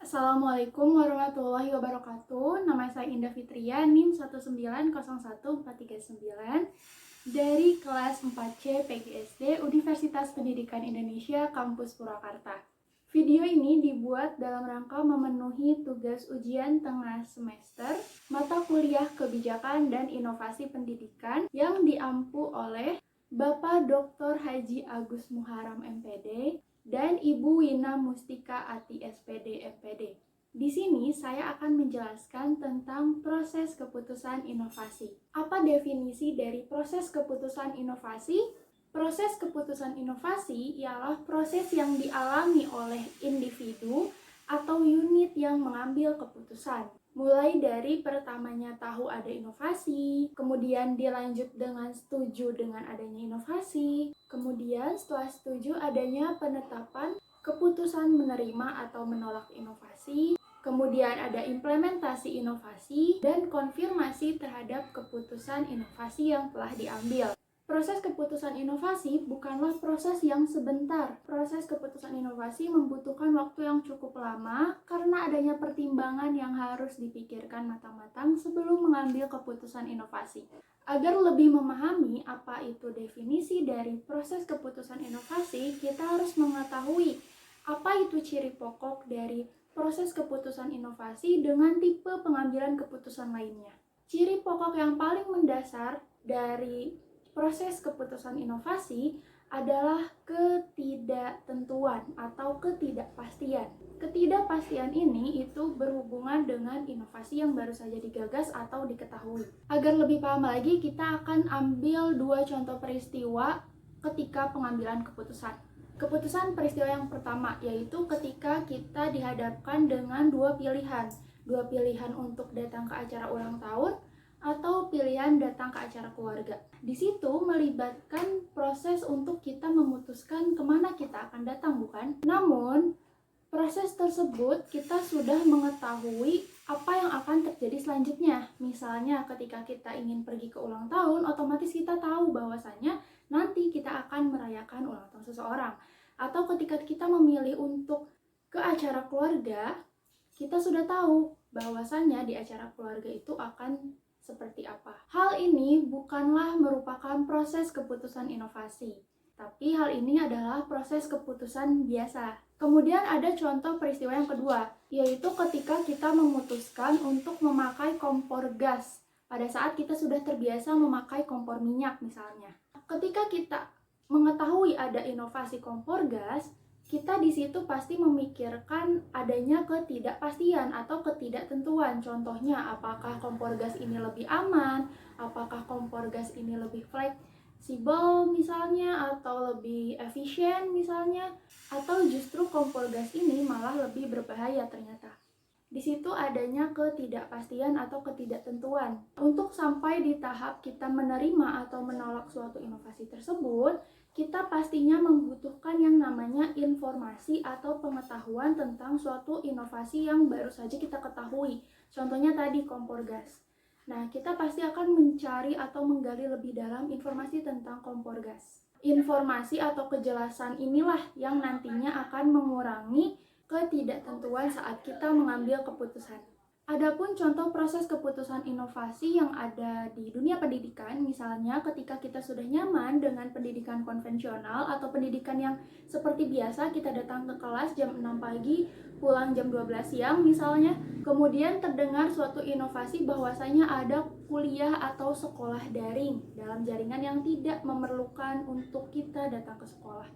Assalamualaikum warahmatullahi wabarakatuh. Nama saya Indah Fitria, NIM 1901439 dari kelas 4C PGSD Universitas Pendidikan Indonesia Kampus Purwakarta. Video ini dibuat dalam rangka memenuhi tugas ujian tengah semester mata kuliah Kebijakan dan Inovasi Pendidikan yang diampu oleh Bapak Dr. Haji Agus Muharam MPD dan Ibu Wina Mustika Ati SPD MPD. Di sini saya akan menjelaskan tentang proses keputusan inovasi. Apa definisi dari proses keputusan inovasi? Proses keputusan inovasi ialah proses yang dialami oleh individu atau unit yang mengambil keputusan. Mulai dari pertamanya tahu ada inovasi, kemudian dilanjut dengan setuju dengan adanya inovasi, kemudian setelah setuju adanya penetapan keputusan menerima atau menolak inovasi, kemudian ada implementasi inovasi, dan konfirmasi terhadap keputusan inovasi yang telah diambil. Proses keputusan inovasi bukanlah proses yang sebentar. Proses keputusan inovasi membutuhkan waktu yang cukup lama karena adanya pertimbangan yang harus dipikirkan matang-matang sebelum mengambil keputusan inovasi. Agar lebih memahami apa itu definisi dari proses keputusan inovasi, kita harus mengetahui apa itu ciri pokok dari proses keputusan inovasi dengan tipe pengambilan keputusan lainnya. Ciri pokok yang paling mendasar dari proses keputusan inovasi adalah ketidaktentuan atau ketidakpastian. Ketidakpastian ini itu berhubungan dengan inovasi yang baru saja digagas atau diketahui. Agar lebih paham lagi, kita akan ambil dua contoh peristiwa ketika pengambilan keputusan. Keputusan peristiwa yang pertama yaitu ketika kita dihadapkan dengan dua pilihan untuk datang ke acara ulang tahun atau pilihan datang ke acara keluarga. Di situ melibatkan proses untuk kita memutuskan kemana kita akan datang, bukan? Namun, proses tersebut kita sudah mengetahui apa yang akan terjadi selanjutnya. Misalnya ketika kita ingin pergi ke ulang tahun, otomatis kita tahu bahwasanya nanti kita akan merayakan ulang tahun seseorang. Atau ketika kita memilih untuk ke acara keluarga, kita sudah tahu bahwasanya di acara keluarga itu akan seperti apa. Hal ini bukanlah merupakan proses keputusan inovasi, tapi hal ini adalah proses keputusan biasa. Kemudian ada contoh peristiwa yang kedua, yaitu ketika kita memutuskan untuk memakai kompor gas pada saat kita sudah terbiasa memakai kompor minyak misalnya. Ketika kita mengetahui ada inovasi kompor gas, kita di situ pasti memikirkan adanya ketidakpastian atau ketidaktentuan. Contohnya, apakah kompor gas ini lebih aman, apakah kompor gas ini lebih fleksibel misalnya, atau lebih efisien misalnya, atau justru kompor gas ini malah lebih berbahaya ternyata. Di situ adanya ketidakpastian atau ketidaktentuan. Untuk sampai di tahap kita menerima atau menolak suatu inovasi tersebut, kita pastinya membutuhkan yang namanya informasi atau pengetahuan tentang suatu inovasi yang baru saja kita ketahui. Contohnya tadi kompor gas. Nah, kita pasti akan mencari atau menggali lebih dalam informasi tentang kompor gas. Informasi atau kejelasan inilah yang nantinya akan mengurangi ketidaktentuan saat kita mengambil keputusan. Adapun contoh proses keputusan inovasi yang ada di dunia pendidikan, misalnya ketika kita sudah nyaman dengan pendidikan konvensional atau pendidikan yang seperti biasa, kita datang ke kelas jam 6 pagi, pulang jam 12 siang misalnya, kemudian terdengar suatu inovasi bahwasanya ada kuliah atau sekolah daring dalam jaringan yang tidak memerlukan untuk kita datang ke sekolah.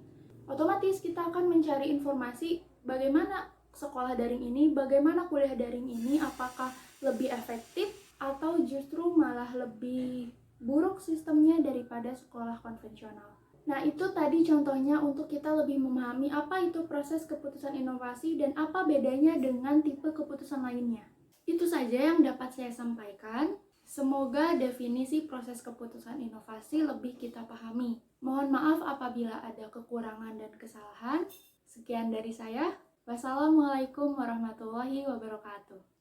Otomatis kita akan mencari informasi bagaimana sekolah daring ini, bagaimana kuliah daring ini, apakah lebih efektif atau justru malah lebih buruk sistemnya daripada sekolah konvensional. Nah, itu tadi contohnya untuk kita lebih memahami apa itu proses keputusan inovasi dan apa bedanya dengan tipe keputusan lainnya. Itu saja yang dapat saya sampaikan. Semoga definisi proses keputusan inovasi lebih kita pahami. Mohon maaf apabila ada kekurangan dan kesalahan. Sekian dari saya. Wassalamualaikum warahmatullahi wabarakatuh.